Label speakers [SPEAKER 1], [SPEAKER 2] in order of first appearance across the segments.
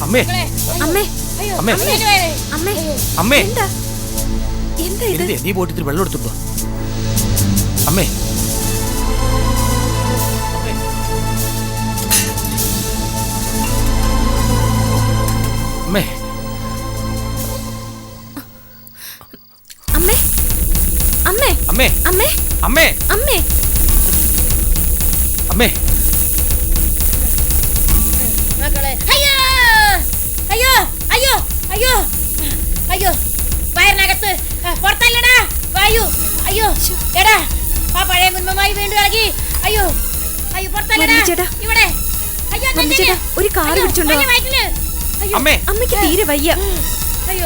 [SPEAKER 1] അമ്മേ
[SPEAKER 2] അമ്മേ
[SPEAKER 1] അമ്മേ
[SPEAKER 2] അമ്മേ
[SPEAKER 1] അമ്മേ
[SPEAKER 2] എന്താ എന്താ ഇത്?
[SPEAKER 1] നീ പോയിട്ട് ഇത്തിരി വെള്ളം എടുത്തിട്ടോ. അമ്മേ അമ്മേ
[SPEAKER 2] അമ്മേ അമ്മേ
[SPEAKER 1] അമ്മേ
[SPEAKER 2] അമ്മേ
[SPEAKER 1] അമ്മേ
[SPEAKER 2] അമ്മേ
[SPEAKER 1] അമ്മേ
[SPEAKER 3] മക്കളെ അയ്യോ അയ്യോ അയ്യോ അയ്യോ അയ്യോ വയറിനകത്ത് പുറത്തല്ലടാ വായു. അയ്യോ എടാ ആ പഴയ മുൻപമായി വീണ്ടും ഇളകി. അയ്യോ അയ്യോ പുറത്തല്ലടാ ഇവിടെ. അയ്യോ
[SPEAKER 2] ഒരു കാർ പിടിച്ചോണ്ടോ?
[SPEAKER 1] അമ്മേ
[SPEAKER 2] അമ്മയ്ക്ക് തീരെ വയ്യ.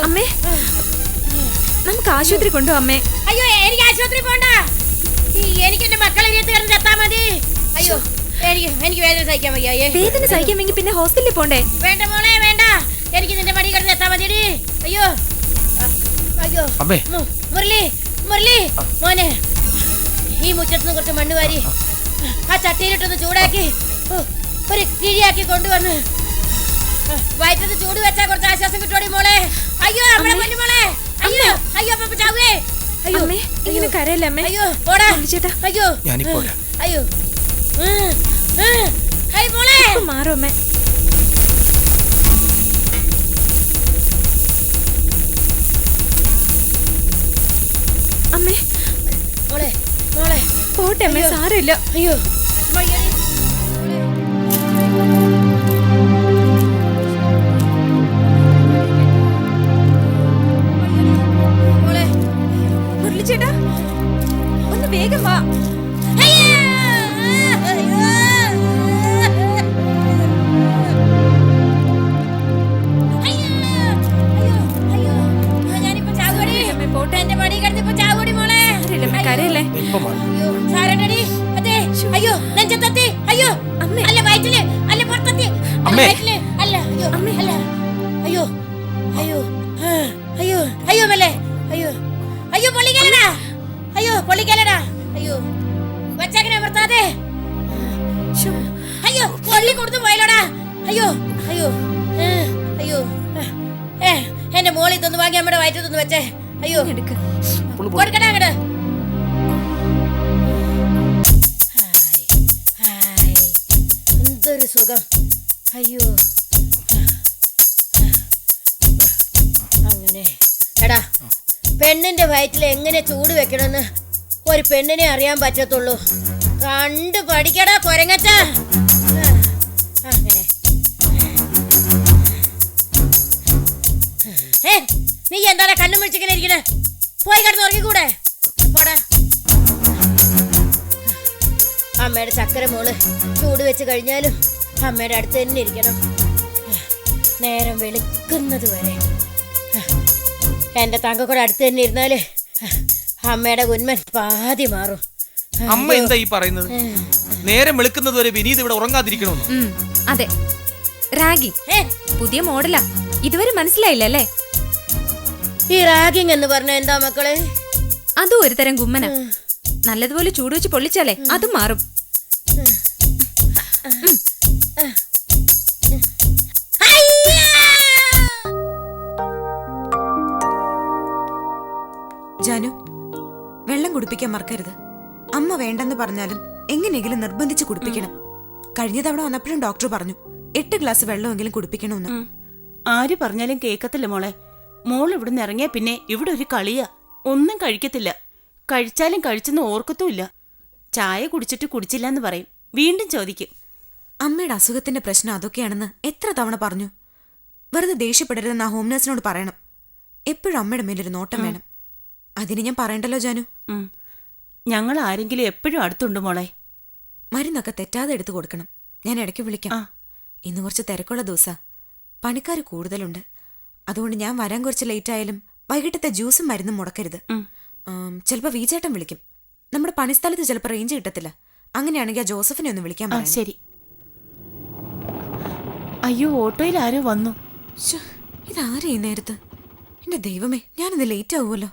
[SPEAKER 2] അമ്മേ നമുക്ക് ആശുപത്രി കൊണ്ടോ അമ്മേ?
[SPEAKER 3] അയ്യോ എനിക്ക് ആശുപത്രി പോണ്ട. എനിക്ക് എന്റെ മക്കളെ കിടന്ന് ചത്താ മതി. അയ്യോ എനിക്ക് വേദന സഹിക്കാൻ വയ്യ.
[SPEAKER 2] വേദന സഹിക്കാമെങ്കിൽ പിന്നെ ഹോസ്പിറ്റലിൽ പോണ്ടേ?
[SPEAKER 3] വേണ്ട മോളെ വേണ്ട. എനിക്ക് നിന്റെ മടി കിടന്ന് ചത്താ മതി. അയ്യോ അയ്യോ മുരളി മുരളി മോനെ ഈ മുറ്റത്തുനിന്ന് കുറച്ച് മണ്ണ് വാരി ആ ചട്ടിയിലിട്ടൊന്ന് ചൂടാക്കി ഒരു കിഴിയാക്കി കൊണ്ടുവന്ന് വയറ്റത്ത് ചൂട് വെച്ചാൽ കുറച്ച് ആശ്വാസം കിട്ടോടി മോളെ. അയ്യോ നമ്മളെ കൊല്ലു മോളെ. അയ്യോ അയ്യോ അപ്പൊ ചാവേ. അയ്യോ
[SPEAKER 2] അമ്മേ ഇങ്ങനെ കരയല്ലേ അമ്മേ?
[SPEAKER 3] അയ്യോ പോടാ
[SPEAKER 2] ചേട്ടാ.
[SPEAKER 3] അയ്യോ
[SPEAKER 1] ഞാനിപ്പോ
[SPEAKER 3] അയ്യോ അയ്യോ മോളെ
[SPEAKER 2] മാറും അമ്മേ. അമ്മേ
[SPEAKER 3] മോളെ മോളെ
[SPEAKER 2] പോട്ടെ അമ്മേ, സാരമില്ല.
[SPEAKER 3] അയ്യോ മോളെ
[SPEAKER 2] മുരളി ചേട്ടാ ഒന്ന് വേഗം വാ. കരയല്ലേ?
[SPEAKER 3] അയ്യോ നെഞ്ചത്തെത്തി. അയ്യോ
[SPEAKER 2] അമ്മേ
[SPEAKER 3] അല്ല വയറ്റില് അല്ല പുറത്തെത്തി.
[SPEAKER 1] അമ്മേ
[SPEAKER 3] അല്ല അയ്യോ
[SPEAKER 2] അമ്മേ
[SPEAKER 3] അല്ല അയ്യോ അയ്യോ അയ്യോ അയ്യോ മല്ലേ അയ്യോ അയ്യോ പൊള്ളിക്കലടാ. അയ്യോ പൊള്ളിക്കലടാ. അയ്യോ വച്ചങ്ങനെ അമർത്താതെ. അയ്യോ പൊള്ളി കൊടുത്തു പോയല്ലോടാ. അയ്യോ അയ്യോ അയ്യോ എന്റെ മോളിൽ തൊന്ന് വാങ്ങി അമ്മയുടെ വയറ്റത്തൊന്ന് വെച്ചേ. അയ്യോ
[SPEAKER 2] എടുക്ക്.
[SPEAKER 3] കൊടുക്കടാ അങ്ങട്. എന്തൊരു സുഖം. അയ്യോ അങ്ങനെ എടാ പെണ്ണിന്റെ വയറ്റിൽ എങ്ങനെ ചൂട് വെക്കണമെന്ന് ഒരു പെണ്ണിനെ അറിയാൻ പറ്റത്തുള്ളൂ. കണ്ടു പഠിക്കടാ കൊരങ്ങറ്റ. അങ്ങനെ നീ എന്താടാ കണ്ണു മുഴിച്ചിങ്ങനെ ഇരിക്കണേ? പോയി കിടന്ന് ഉറങ്ങിക്കൂടെ? പോടാ. അമ്മയുടെ ചക്കര മോള് ചൂട് വെച്ച് കഴിഞ്ഞാലും അമ്മയുടെ അടുത്ത് തന്നെ ഇരിക്കണം, നേരം വെളുക്കുന്നത് വരെ. എന്റെ തങ്കക്കൂടെ അടുത്ത് തന്നെ ഇരുന്നാല് അമ്മയുടെ ഉന്മൻ പാതി മാറും.
[SPEAKER 1] അമ്മ എന്താ ഈ പറയുന്നത്? നേരം വെളുക്കുന്നത് വരെ വിനീത് ഇവിടെ ഉറങ്ങാതിരിക്കണമെന്ന്?
[SPEAKER 2] അതെ, റാഗിങ് പുതിയ മോഡലാ. ഇതുവരെ മനസ്സിലായില്ലേ?
[SPEAKER 3] ഈ റാഗിങ് എന്ന് പറഞ്ഞ എന്താ മക്കളെ?
[SPEAKER 2] അതും ഒരു തരം ഗുമ്മന. നല്ലതുപോലെ ചൂട് വെച്ച് പൊള്ളിച്ചാലേ അതും മാറും.
[SPEAKER 4] ജാനു, വെള്ളം കുടിപ്പിക്കാൻ മറക്കരുത്. അമ്മ വേണ്ടെന്ന് പറഞ്ഞാലും എങ്ങനെയെങ്കിലും നിർബന്ധിച്ച് കുടിപ്പിക്കണം. കഴിഞ്ഞ തവണ വന്നപ്പോഴും ഡോക്ടർ പറഞ്ഞു 8 ഗ്ലാസ് വെള്ളമെങ്കിലും കുടിപ്പിക്കണമെന്ന്.
[SPEAKER 5] ആര് പറഞ്ഞാലും കേക്കത്തില്ല മോളെ. മോൾ ഇവിടുന്ന് ഇറങ്ങിയ പിന്നെ ഇവിടെ ഒരു കളിയാ. ഒന്നും കഴിക്കത്തില്ല. കഴിച്ചാലും കഴിച്ചെന്ന് ഓർക്കത്തുമില്ല. ചായ കുടിച്ചിട്ട് കുടിച്ചില്ല എന്ന് പറയും. വീണ്ടും ചോദിക്കും.
[SPEAKER 4] അമ്മയുടെ അസുഖത്തിന്റെ പ്രശ്നം അതൊക്കെയാണെന്ന് എത്ര തവണ പറഞ്ഞു. വെറുതെ ദേഷ്യപ്പെടരുതെന്ന് ആ ഹോം നഴ്സിനോട് പറയണം. എപ്പോഴും അമ്മയുടെ മേലൊരു നോട്ടം വേണം. അതിന് ഞാൻ പറയണ്ടല്ലോ ജാനു.
[SPEAKER 5] ഞങ്ങൾ ആരെങ്കിലും എപ്പോഴും അടുത്തുണ്ട് മോളെ.
[SPEAKER 4] മരുന്നൊക്കെ തെറ്റാതെ എടുത്തു കൊടുക്കണം. ഞാൻ ഇടയ്ക്ക് വിളിക്കാം. ഇന്ന് കുറച്ച് തിരക്കുള്ള ദിവസാ, പണിക്കാർ കൂടുതലുണ്ട്. അതുകൊണ്ട് ഞാൻ വരാൻ കുറച്ച് ലേറ്റ് ആയാലും വൈകിട്ടത്തെ ജ്യൂസും മരുന്നും മുടക്കരുത്. ചിലപ്പോ വീചേട്ടൻ വിളിക്കും. നമ്മുടെ പണിസ്ഥലത്ത് ചിലപ്പോൾ റേഞ്ച് കിട്ടത്തില്ല. അങ്ങനെയാണെങ്കിൽ ആ ജോസഫിനെ ഒന്ന് വിളിക്കാൻ പറയാം.
[SPEAKER 5] ശരി. അയ്യോ, ഓട്ടോയിൽ ആരോ വന്നു.
[SPEAKER 4] ഇതാരാ ഈ നേരത്ത്? എന്റെ ദൈവമേ, ഞാനിന്ന് ലേറ്റ് ആവുമല്ലോ.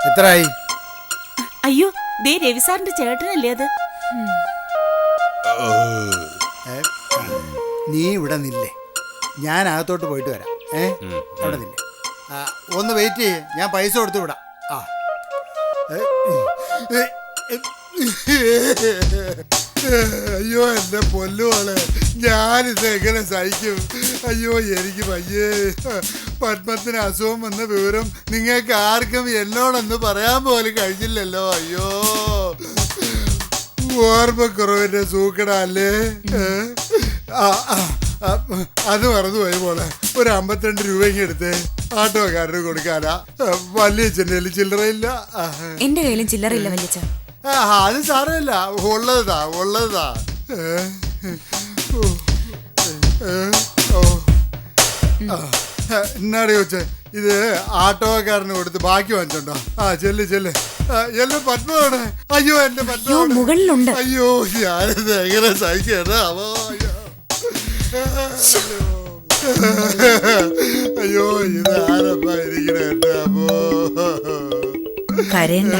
[SPEAKER 6] എത്രയായി?
[SPEAKER 5] അയ്യോ, ദേ രവിസാറിന്റെ ചേട്ടനല്ലേ അത്?
[SPEAKER 6] നീ ഇവിടെ നില്ലേ, ഞാൻ അകത്തോട്ട് പോയിട്ട് വരാം. അവിടെ നില്ലേ. ഒന്ന് വെയിറ്റ് ചെയ്യേ, ഞാൻ പൈസ കൊടുത്തു വിടാം. ആ അയ്യോ എന്റെ പൊല്ലുപോലെ, ഞാനിത് എങ്ങനെ സഹിക്കും? അയ്യോ എനിക്ക് വയ്യേ. പത്മത്തിന് അസുഖം വന്ന വിവരം നിങ്ങൾക്ക് ആർക്കും എന്നോടൊന്ന് പറയാൻ പോലും കഴിഞ്ഞില്ലല്ലോ. അയ്യോ ഓർമ്മക്കുറവിന്റെ സൂക്കടാ അല്ലേ? അത് മറന്നുപോയി പോലെ. ഒരു 52 രൂപ എടുത്ത് ആട്ടോക്കാരന് കൊടുക്കാനാ. വല്യച്ഛൻ്റെ കയ്യിൽ ചില്ലറയില്ല.
[SPEAKER 4] എന്റെ കയ്യിലും ചില്ലറയില്ല വല്യച്ഛ.
[SPEAKER 6] അത് സാരമില്ല, ഉള്ളതാ. എന്നാടി ചോദിച്ചേ, ഇത് ആട്ടോക്കാരന് കൊടുത്ത് ബാക്കി വാങ്ങിച്ചോണ്ടോ? ചെല്ല് പത്മമാണ്. അയ്യോ എന്റെ പത്മ
[SPEAKER 4] മുകളിലുണ്ട്.
[SPEAKER 6] അയ്യോ ഞാനിത് എങ്ങനെ സഹിക്കാനാ? അയ്യോ ഇത് ആരപ്പാ ഇരിക്കണ എന്റെ അമ്മോ.
[SPEAKER 7] കരയണ്ട,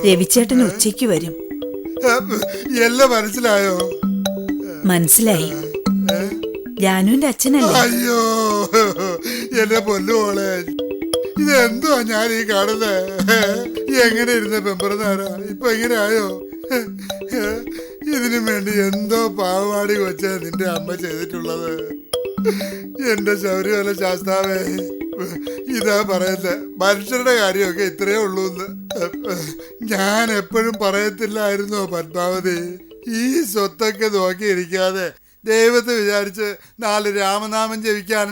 [SPEAKER 7] രവിച്ചേട്ടൻ ഉച്ചയ്ക്ക് വരും.
[SPEAKER 6] എല്ലാം മനസ്സിലായോ?
[SPEAKER 7] മനസ്സിലായി. ജാനുവിന്റെ അച്ഛനല്ലേ?
[SPEAKER 6] അയ്യോ എന്റെ പൊല്ലുമോളെ, ഇതെന്തുവാ ഞാൻ ഈ കാണുന്നേ? എങ്ങനെ ഇരുന്ന പെമ്പറന്നാരാ ഇപ്പൊ എങ്ങനെ ആയോ? ഇതിനു വേണ്ടി എന്തോ പാവാടി കൊച്ചാ നിന്റെ അമ്മ ചെയ്തിട്ടുള്ളത്. എന്റെ ശബരിമല ശാസ്താവേ, ഇതാ പറയുന്നത്, മനുഷ്യരുടെ കാര്യമൊക്കെ ഇത്രയേ ഉള്ളൂ എന്ന്. ഞാൻ എപ്പോഴും പറയത്തില്ലായിരുന്നോ പത്മാവതി, ഈ സ്വത്തൊക്കെ നോക്കിയിരിക്കാതെ ദൈവത്തെ വിചാരിച്ച് 4 രാമനാമം ജപിക്കാൻ.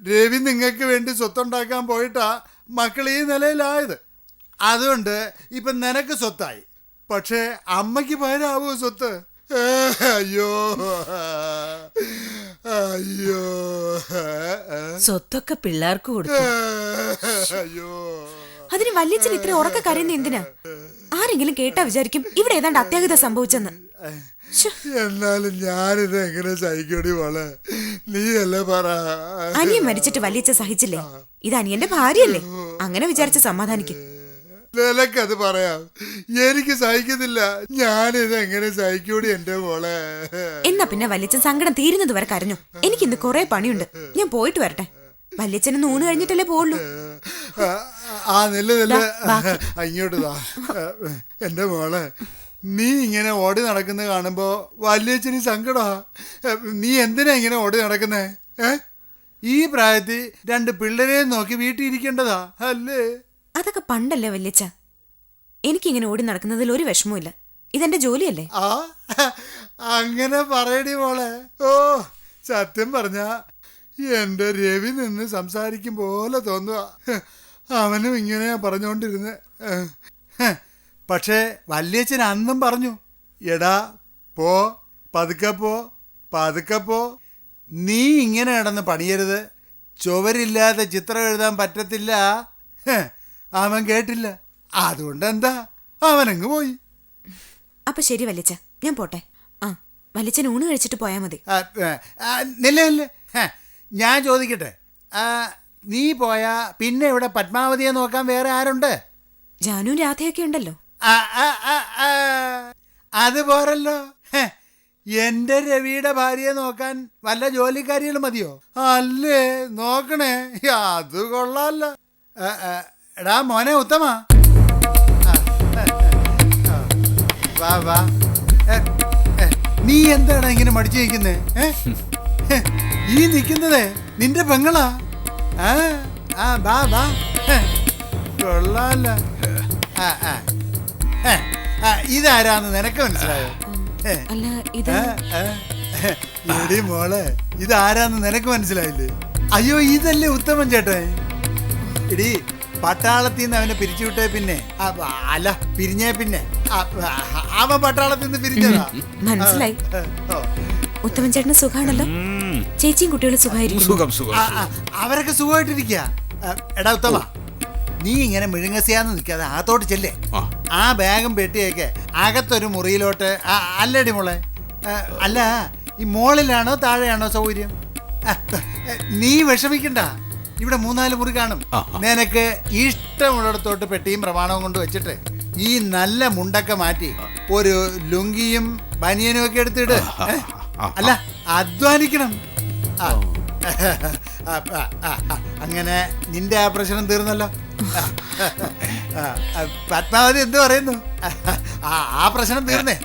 [SPEAKER 6] രവി നിങ്ങൾക്ക് വേണ്ടി സ്വത്തുണ്ടാക്കാൻ പോയിട്ടാ മക്കൾ ഈ നിലയിലായത്. അതുകൊണ്ട് ഇപ്പൊ നിനക്ക് സ്വത്തായി, പക്ഷേ അമ്മയ്ക്ക് പകരാവോ സ്വത്ത്? അയ്യോ അയ്യോ
[SPEAKER 7] സ്വത്തൊക്കെ പിള്ളേർക്ക് കൊടുത്തു.
[SPEAKER 6] അയ്യോ
[SPEAKER 4] അതിന് വല്യച്ഛൻ ഇത്ര ഉറക്ക കരയുന്ന എന്തിനാ? ആരെങ്കിലും കേട്ടാ വിചാരിക്കും ഇവിടെ ഏതാണ്ട് അത്യാഹിത സംഭവിച്ചെന്ന്.
[SPEAKER 6] എന്നാലും ഞാനിത് എങ്ങനെ സഹിക്കടി മോളെ? നീ അല്ലേ പറ.
[SPEAKER 4] അനിയൻ മരിച്ചിട്ട് വല്യച്ഛ സഹിച്ചില്ലേ? ഇത് അനിയന്റെ ഭാര്യയല്ലേ, അങ്ങനെ വിചാരിച്ച് സമാധാനിക്കും.
[SPEAKER 6] നിനക്കത് പറയാം, എനിക്ക് സഹിക്കുന്നില്ല. ഞാനിത് എങ്ങനെ സഹിക്കൂടി എന്റെ മോളെ?
[SPEAKER 4] എന്നാ പിന്നെ വല്യച്ഛൻ സങ്കടം തീരുന്നത് വരെ കരഞ്ഞു. എനിക്കിന്ന് കുറെ പണിയുണ്ട്, ഞാൻ പോയിട്ട് വരട്ടെ. വല്യച്ഛന് 3 കഴിഞ്ഞിട്ടല്ലേ പോവുള്ളൂ.
[SPEAKER 6] നെല്ല് ഇങ്ങോട്ട് താ. എന്റെ മോളെ, നീ ഇങ്ങനെ ഓടി നടക്കുന്നത് കാണുമ്പോ വല്യച്ഛന് സങ്കടാ. നീ എന്തിനാ ഇങ്ങനെ ഓടി നടക്കുന്നേ? ഈ പ്രായത്തിൽ 2 പിള്ളേരെ നോക്കി വീട്ടിൽ ഇരിക്കേണ്ടതാ അല്ലേ?
[SPEAKER 4] അതൊക്കെ പണ്ടല്ലേ വല്യച്ഛ. എനിക്കിങ്ങനെ ഓടി നടക്കുന്നതിൽ ഒരു വിഷമവും. ഇതെന്റെ ജോലിയല്ലേ.
[SPEAKER 6] അങ്ങനെ പറയടി മോളെ. ഓ സത്യം പറഞ്ഞ എന്റെ രവി നിന്ന് സംസാരിക്കും പോലെ തോന്നുക. അവനും ഇങ്ങനെയാ പറഞ്ഞോണ്ടിരുന്നെ. പക്ഷേ വല്യച്ഛൻ അന്നും പറഞ്ഞു, എടാ പോ, പതുക്കെ പോ, നീ ഇങ്ങനെ കിടന്ന് പണിയരുത്, ചുവരില്ലാതെ ചിത്രം എഴുതാൻ പറ്റത്തില്ല. അവൻ കേട്ടില്ല, അതുകൊണ്ട് എന്താ അവനങ്ങ് പോയി.
[SPEAKER 4] അപ്പൊ ശരി വല്യച്ഛ, ഞാൻ പോട്ടെ. വല്യച്ഛൻ ഊണ് കഴിച്ചിട്ട് പോയാ മതി.
[SPEAKER 6] നില്ല ഞാൻ ചോദിക്കട്ടെ, നീ പോയാ പിന്നെ ഇവിടെ പത്മാവതിയെ നോക്കാൻ വേറെ ആരുണ്ട്?
[SPEAKER 4] ജാനു രാധയൊക്കെ ഉണ്ടല്ലോ.
[SPEAKER 6] അത് പോരല്ലോ. എന്റെ രവിയുടെ ഭാര്യയെ നോക്കാൻ വല്ല ജോലിക്കാരികളും മതിയോ? അല്ലേ നോക്കണേ, അത് കൊള്ളാലോ. എടാ മോനെ ഉത്തമ, വാ. നീ എന്താണ് ഇങ്ങനെ മടിച്ചു നിൽക്കുന്നേ? ഈ നിൽക്കുന്നതേ നിന്റെ പെങ്ങളാ. വാ കൊള്ളാല. ഇതാരാന്ന് നിനക്ക് മനസ്സിലായോ?
[SPEAKER 4] അല്ല ഇത്
[SPEAKER 6] എടി മോളെ, ഇതാരാന്ന് നിനക്ക് മനസ്സിലായില്ലേ? അയ്യോ ഇതല്ലേ ഉത്തമൻ ചേട്ടൻ. എടി പട്ടാളത്തിൽ നിന്ന് അവനെ പിരിച്ചുവിട്ടേ പിന്നെ അല്ല പിരിഞ്ഞേ പിന്നെ അവൻ പട്ടാളത്തിൽ നിന്ന് പിരിഞ്ഞതാ.
[SPEAKER 4] മനസ്സിലായി. ഉത്തമൻ ചേട്ടന് സുഖാണല്ലോ? ചേച്ചിയും കുട്ടികളും സുഖമായിരിക്കും?
[SPEAKER 6] അവരൊക്കെ സുഖമായിട്ടിരിക്കുക. എടാ ഉത്തമ, നീ ഇങ്ങനെ മിഴുങ്ങസിയാന്ന് നിൽക്കാതെ അകത്തോട്ട് ചെല്ലേ. ആ ബാഗും പെട്ടിയൊക്കെ അകത്തൊരു മുറിയിലോട്ട്. അല്ലടി മോളെ, അല്ല ഈ മോളിലാണോ താഴെയാണോ സൗകര്യം? നീ വിഷമിക്കണ്ട, ഇവിടെ 3-4 മുറി കാണും. നിനക്ക് ഇഷ്ടമുള്ളിടത്തോട്ട് പെട്ടിയും പ്രമാണവും കൊണ്ട് വെച്ചിട്ട് ഈ നല്ല മുണ്ടൊക്കെ മാറ്റി ഒരു ലുങ്കിയും ബനിയനും ഒക്കെ എടുത്തിട്. അല്ല അധ്വാനിക്കണം. അങ്ങനെ നിന്റെ ആ പ്രശ്നം തീർന്നല്ലോ. പത്മാവതി എന്ത് പറയുന്നു? ആ പ്രശ്നം തീർന്നേ?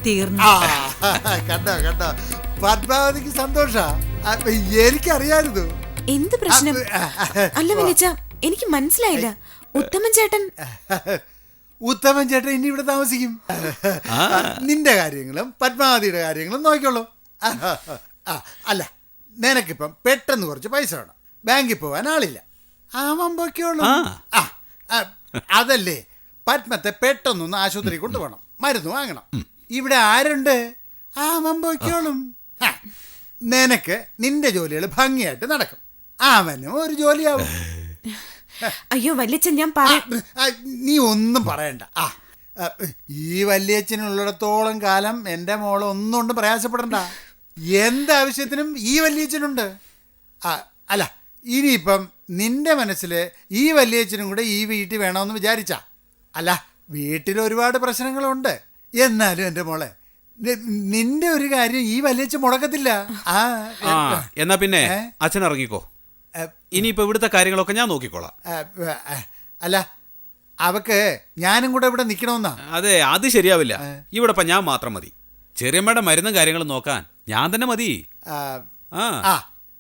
[SPEAKER 7] തീർന്നു.
[SPEAKER 6] കണ്ടോ കണ്ടോ, പത്മാവതിക്ക് സന്തോഷ. എനിക്കറിയായിരുന്നു.
[SPEAKER 4] എന്ത് പ്രശ്നം? അല്ല വലിച്ച, എനിക്ക് മനസ്സിലായില്ല. ഉത്തമൻ ചേട്ടൻ
[SPEAKER 6] ഇനി ഇവിടെ താമസിക്കും. നിന്റെ കാര്യങ്ങളും പത്മാവതിയുടെ കാര്യങ്ങളും നോക്കിക്കോളൂ. അല്ല, നിനക്കിപ്പം പെട്ടെന്ന് കുറച്ച് പൈസ വേണം, ബാങ്കിൽ പോവാൻ ആളില്ല, അവൻ പൊയ്ക്കോളൂ. അതല്ലേ, പത്മത്തെ പെട്ടെന്നൊന്ന് ആശുപത്രി കൊണ്ടുപോകണം, മരുന്ന് വാങ്ങണം. ഇവിടെ ആരുണ്ട്? അവൻ പൊയ്ക്കോളും. നിനക്ക് നിന്റെ ജോലികൾ ഭംഗിയായിട്ട് നടക്കും, അവനും ഒരു ജോലിയാവും.
[SPEAKER 4] അയ്യോ വല്യച്ഛൻ, ഞാൻ
[SPEAKER 6] നീ ഒന്നും പറയണ്ട. ഈ വല്യച്ഛനുള്ളിടത്തോളം കാലം എൻ്റെ മോളെ ഒന്നും കൊണ്ട് പ്രയാസപ്പെടണ്ട. എന്താവശ്യത്തിനും ഈ വല്യച്ഛനുണ്ട്. അല്ല, ഇനിയിപ്പം നിന്റെ മനസ്സിൽ ഈ വല്യച്ഛനും കൂടെ ഈ വീട്ടിൽ വേണമെന്ന് വിചാരിച്ചാ. അല്ല, വീട്ടിൽ ഒരുപാട് പ്രശ്നങ്ങളുണ്ട്, എന്നാലും എൻ്റെ മോളെ നിന്റെ ഒരു കാര്യം ഈ വല്യച്ഛൻ മുടക്കത്തില്ല.
[SPEAKER 1] എന്നാ പിന്നെ അച്ഛൻ ഇറങ്ങിക്കോ. ഇനിയിപ്പോ ഇവിടുത്തെ കാര്യങ്ങളൊക്കെ ഞാൻ നോക്കിക്കോളാം.
[SPEAKER 6] അല്ല, അവക്ക് ഞാനും കൂടെ ഇവിടെ നിൽക്കണമെന്നാ?
[SPEAKER 1] അതെ, അത് ശരിയാവില്ല. ഇവിടെ ഇപ്പൊ ഞാൻ മാത്രം മതി. ചെറിയമ്മയുടെ മരുന്നും കാര്യങ്ങളും നോക്കാൻ ഞാൻ തന്നെ മതി.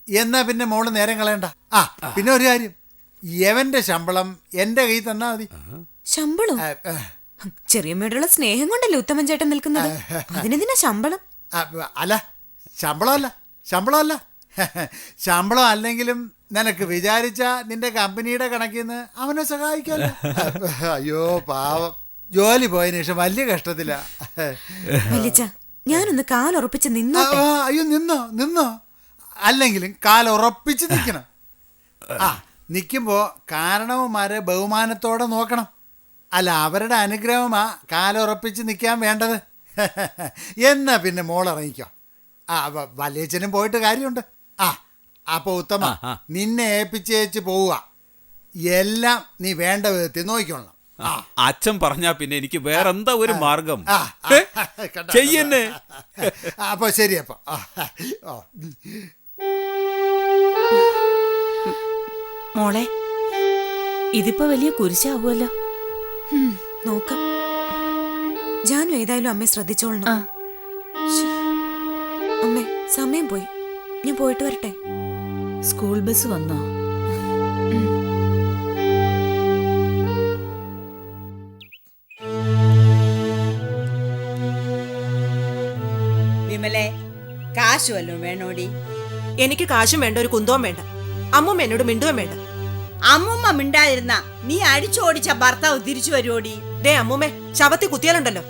[SPEAKER 6] എന്നാ പിന്നെ മോള് നേരം കളയണ്ട. പിന്നെ ഒരു കാര്യം, യവന്റെ ശമ്പളം എന്റെ കയ്യിൽ തന്നാ മതി.
[SPEAKER 4] ശമ്പളം? ചെറിയമ്മയോടുള്ള സ്നേഹം കൊണ്ടല്ലേ ഉത്തമൻ ചേട്ടൻ നിൽക്കുന്നത്, അതിനെന്തിനാ ശമ്പളം?
[SPEAKER 6] അല്ല, ശമ്പളമല്ല. ശമ്പളം അല്ലെങ്കിലും നിനക്ക് വിചാരിച്ച നിന്റെ കമ്പനിയുടെ കണക്കിൽ നിന്ന് അവനെ സഹായിക്കാമല്ലോ. അയ്യോ പാവം, ജോലി പോയതിനു ശേഷം വലിയ കഷ്ടത്തില.
[SPEAKER 4] ഞാനൊന്ന് കാലുറപ്പിച്ച് നിന്നോ?
[SPEAKER 6] അയ്യോ നിന്നോ, അല്ലെങ്കിലും കാലുറപ്പിച്ച് നിൽക്കണം. നിൽക്കുമ്പോ കാരണവന്മാരെ ബഹുമാനത്തോടെ നോക്കണം. അല്ല, അവരുടെ അനുഗ്രഹമാ കാലുറപ്പിച്ച് നിൽക്കാൻ വേണ്ടത്. എന്നാ പിന്നെ മോളിറങ്ങിക്കോ. വല്യച്ഛനും പോയിട്ട് കാര്യമുണ്ട്. അപ്പൊ ഉത്തമ, നിന്നെ ഏൽപ്പിച്ചേച്ച് പോവുക. എല്ലാം നീ വേണ്ട വിധത്തിൽ നോക്കിക്കൊള്ളണം.
[SPEAKER 1] അച്ഛൻ പറഞ്ഞാ പിന്നെ എനിക്ക് വേറെന്താ ഒരു മാർഗം? ചെയ്യുന്നേ.
[SPEAKER 6] അപ്പൊ ശരി. അപ്പൊ
[SPEAKER 5] മോളെ, ഇതിപ്പോ വലിയ കുരിശാവുമല്ലോ.
[SPEAKER 4] നോക്കാം. ജാനു ഏതായാലും അമ്മയെ ശ്രദ്ധിച്ചോളണം. അമ്മേ, സമയം പോയി, ഞാൻ പോയിട്ട് വരട്ടെ.
[SPEAKER 7] സ്കൂൾ ബസ് വന്നോ?
[SPEAKER 8] വിമലെ, കാശ് വല്ലതും വേണോടി?
[SPEAKER 9] എനിക്ക് കാശും വേണ്ട, ഒരു കുന്തവും വേണ്ട. അമ്മൂമ്മ എന്നോട് മിണ്ടുകയും വേണ്ട.
[SPEAKER 8] അമ്മൂമ്മ മിണ്ടാതിരുന്ന നീ അടിച്ചോടിച്ച ഭർത്താവ് തിരിച്ചു വരുവോടി?
[SPEAKER 9] ദേ അമ്മൂമ്മേ, ശവത്തി കുത്തിയാലുണ്ടല്ലോ,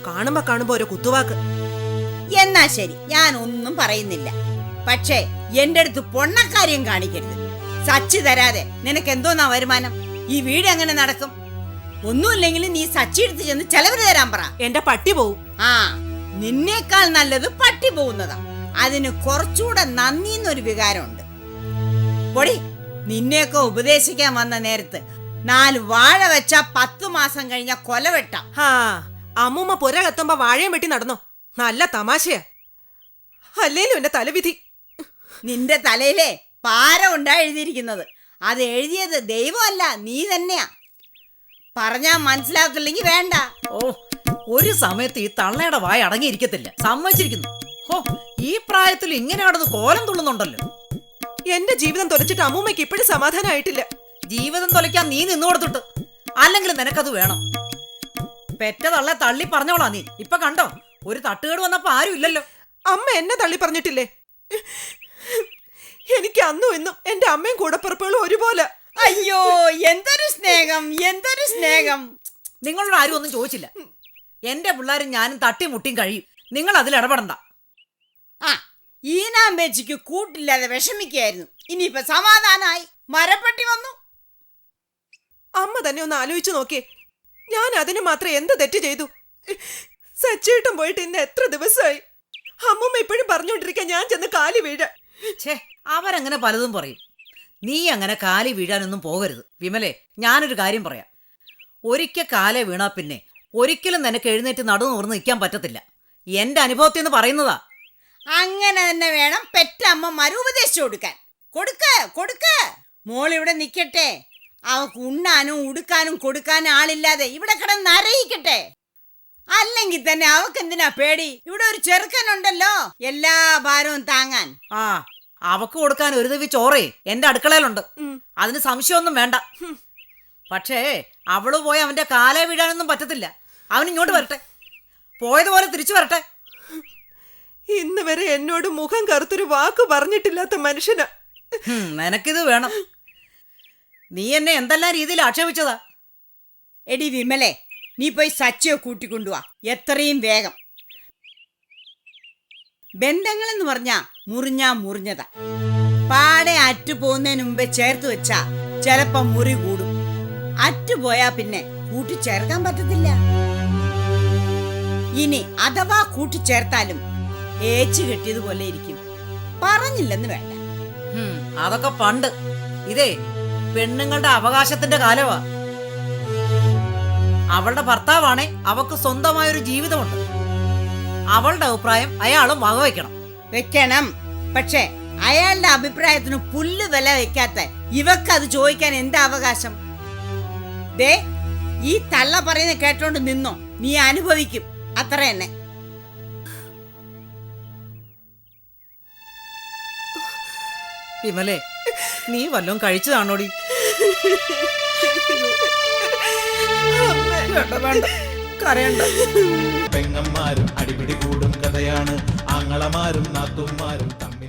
[SPEAKER 9] കാണുമ്പോ ഒരു കുത്തുവാക്ക്.
[SPEAKER 8] എന്നാ ശരി, ഞാൻ ഒന്നും പറയുന്നില്ല. പക്ഷേ എന്റെ അടുത്ത് പൊണ്ണക്കാര്യം കാണിക്കരുത്. സച്ചി തരാതെ നിനക്ക് എന്തോന്നാ വരുമാനം? ഈ വീട് എങ്ങനെ നടക്കും? ഒന്നുമില്ലെങ്കിലും നീ സച്ചി എടുത്ത് ചെന്ന് ചെലവ് തരാൻ പറ.
[SPEAKER 9] എന്റെ പട്ടി പോവും.
[SPEAKER 8] നിന്നേക്കാൾ നല്ലത് പട്ടി പോകുന്നതാ. അതിന് കുറച്ചുകൂടെ നന്ദിന്നൊരു വികാരമുണ്ട്. പൊടി, നിന്നെയൊക്കെ ഉപദേശിക്കാൻ വന്ന നേരത്ത് 4 വാഴ വെച്ചാ 10 മാസം കഴിഞ്ഞ കൊല വെട്ടാം.
[SPEAKER 9] അമ്മൂമ്മ പുര കത്തുമ്പോ വാഴയും വെട്ടി നടന്നോ? നല്ല തമാശയാ. അല്ലേലും എന്റെ തലവിധി.
[SPEAKER 8] നിന്റെ തലയിലെ പാര ഉണ്ടാ എഴുതിയിരിക്കുന്നത്. അത് എഴുതിയത് ദൈവമല്ല, നീ തന്നെയാ. പറഞ്ഞാ മനസ്സിലാക്കില്ലെങ്കിൽ വേണ്ട.
[SPEAKER 10] ഒരു സമയത്ത് ഈ തള്ളയുടെ വായ അടങ്ങിയിരിക്കത്തില്ല, സമ്മതിച്ചിരിക്കുന്നു. ഈ പ്രായത്തിൽ ഇങ്ങനെ നടന്ന് കോലം തുള്ളുന്നുണ്ടല്ലോ.
[SPEAKER 9] എന്റെ ജീവിതം തൊലച്ചിട്ട് അമ്മൂമ്മയ്ക്ക് ഇപ്പോഴും സമാധാനമായിട്ടില്ല.
[SPEAKER 10] ജീവിതം തൊലയ്ക്കാൻ നീ നിന്നു കൊടുത്തിട്ട്, അല്ലെങ്കിൽ നിനക്കത് വേണം. പെറ്റ തള്ളെ തള്ളി പറഞ്ഞോളാ നീ. ഇപ്പൊ കണ്ടോ, ഒരു തട്ടുകേട് വന്നപ്പോ ആരും ഇല്ലല്ലോ.
[SPEAKER 9] അമ്മ എന്നെ തള്ളി പറഞ്ഞിട്ടില്ലേ? എനിക്ക് അന്നും ഇന്നും എന്റെ അമ്മയും കൂടപ്പിറപ്പുകളും ഒരുപോലെ.
[SPEAKER 8] അയ്യോ, എന്തൊരു സ്നേഹം, എന്തൊരു സ്നേഹം.
[SPEAKER 10] നിങ്ങളോട് ആരും ഒന്നും ചോദിച്ചില്ല. എന്റെ പിള്ളേരും ഞാനും തട്ടിമുട്ടിയും കഴിയും. നിങ്ങൾ അതിൽ ഇടപെടണ്ട.
[SPEAKER 8] ഈനാമ്പേച്ചിക്ക് കൂട്ടില്ലാതെ വിഷമിക്കായിരുന്നു. ഇനിയിപ്പൊ സമാധാനായി, മരപ്പെട്ടി വന്നു.
[SPEAKER 9] അമ്മ തന്നെ ഒന്ന് ആലോചിച്ചു നോക്കിയേ, ഞാൻ അതിന് മാത്രം എന്ത് തെറ്റ് ചെയ്തു? സച്ചേട്ടൻ പോയിട്ട് ഇന്ന് എത്ര ദിവസമായി? അമ്മൂമ്മ ഇപ്പോഴും പറഞ്ഞോണ്ടിരിക്കാൻ ഞാൻ ചെന്ന് കാലി വീഴ.
[SPEAKER 10] അവരങ്ങനെ പലതും പറയും. നീ അങ്ങനെ കാലി വീഴാനൊന്നും പോകരുത് വിമലെ. ഞാനൊരു കാര്യം പറയാം. ഒരിക്കൽ കാലേ വീണാ പിന്നെ ഒരിക്കലും നിനക്ക് എഴുന്നേറ്റ് നടുവ് നിവർന്ന് നിൽക്കാൻ പറ്റത്തില്ല. എന്റെ അനുഭവത്തിൽ നിന്ന് പറയുന്നതാ.
[SPEAKER 8] അങ്ങനെ തന്നെ വേണം പെറ്റമ്മമാർ ഉപദേശിച്ചു കൊടുക്കാൻ. കൊടുക്ക് മോളിവിടെ നിക്കട്ടെ. അവക്ക് ഉണ്ണാനും ഉടുക്കാനും കൊടുക്കാനും ആളില്ലാതെ ഇവിടെ കിടന്ന് നരയിക്കട്ടെ. അല്ലെങ്കിൽ തന്നെ അവക്ക് എന്തിനാ പേടി? ഇവിടെ ഒരു ചെറുക്കനുണ്ടല്ലോ എല്ലാ ഭാരവും താങ്ങാൻ.
[SPEAKER 10] ആ അവക്ക് കൊടുക്കാൻ ഒരു തവി ചോറേ എന്റെ അടുക്കളയിലുണ്ട്, അതിന് സംശയമൊന്നും വേണ്ട. പക്ഷേ അവള് പോയി അവന്റെ കാലേ വീഴാനൊന്നും പറ്റത്തില്ല. അവൻ ഇങ്ങോട്ട് വരട്ടെ, പോയതുപോലെ തിരിച്ചു വരട്ടെ.
[SPEAKER 9] ഇന്ന് വരെ എന്നോട് മുഖം കറുത്തൊരു വാക്ക് പറഞ്ഞിട്ടില്ലാത്ത മനുഷ്യനാ.
[SPEAKER 10] നിനക്കിത് വേണം. നീ എന്നെ എന്തെല്ലാം രീതിയിൽ ആക്ഷേപിച്ചതാ.
[SPEAKER 8] എടി വിമലെ, നീ പോയി സച്ചിയെ കൂട്ടിക്കൊണ്ടുവാ എത്രയും വേഗം. ബന്ധങ്ങളെന്ന് പറഞ്ഞാ മുറിഞ്ഞതാ. പാടെ അറ്റു പോകുന്നതിന് മുമ്പേ ചേർത്ത് വെച്ചാ ചിലപ്പോ മുറി കൂടും. അറ്റുപോയാ പിന്നെ കൂട്ടിച്ചേർക്കാൻ പറ്റത്തില്ല. ഇനി അഥവാ കൂട്ടിച്ചേർത്താലും ഏച്ചു കെട്ടിയതുപോലെ ഇരിക്കും. പറഞ്ഞില്ലെന്ന് വേണ്ട.
[SPEAKER 10] അതൊക്കെ പണ്ട്. ഇതേ പെണ്ണുങ്ങളുടെ അവകാശത്തിന്റെ കാലമാ. അവളുടെ ഭർത്താവാണേ അവക്ക് സ്വന്തമായൊരു ജീവിതമുണ്ട്. അവളുടെ അഭിപ്രായം അയാളും
[SPEAKER 8] വെക്കണം. പക്ഷെ അയാളുടെ അഭിപ്രായത്തിന് പുല്ല് വില വെക്കാത്ത ഇവക്കത് ചോദിക്കാൻ എന്താ അവകാശം? ദേ ഈ തള്ള പറയുന്ന കേട്ടോണ്ട് നിന്നോ, നീ അനുഭവിക്കും. അത്ര തന്നെ.
[SPEAKER 10] വിമലേ, നീ വല്ലതും കഴിച്ചതാണോടി? വേണ്ട, കരയണ്ട.
[SPEAKER 11] പെങ്ങന്മാരും അടിപിടി കൂടും കഥയാണ്, ആങ്ങളമാരും നാത്തുമാരും തമ്മിൽ